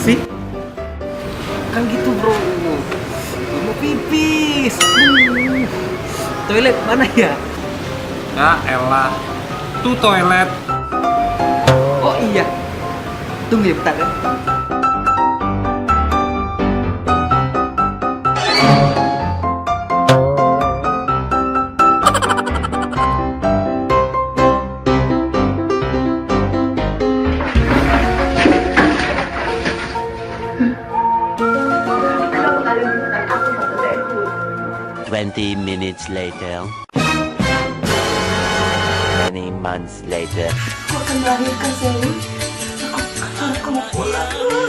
sih? Kan gitu bro. Mau pipis. Toilet mana ya? Ya elah, tuh toilet. Oh iya. Tunggu ya bentar ya. Twenty minutes later. Many months later. Aku akan melahirkan Selly. Aku mau pulang.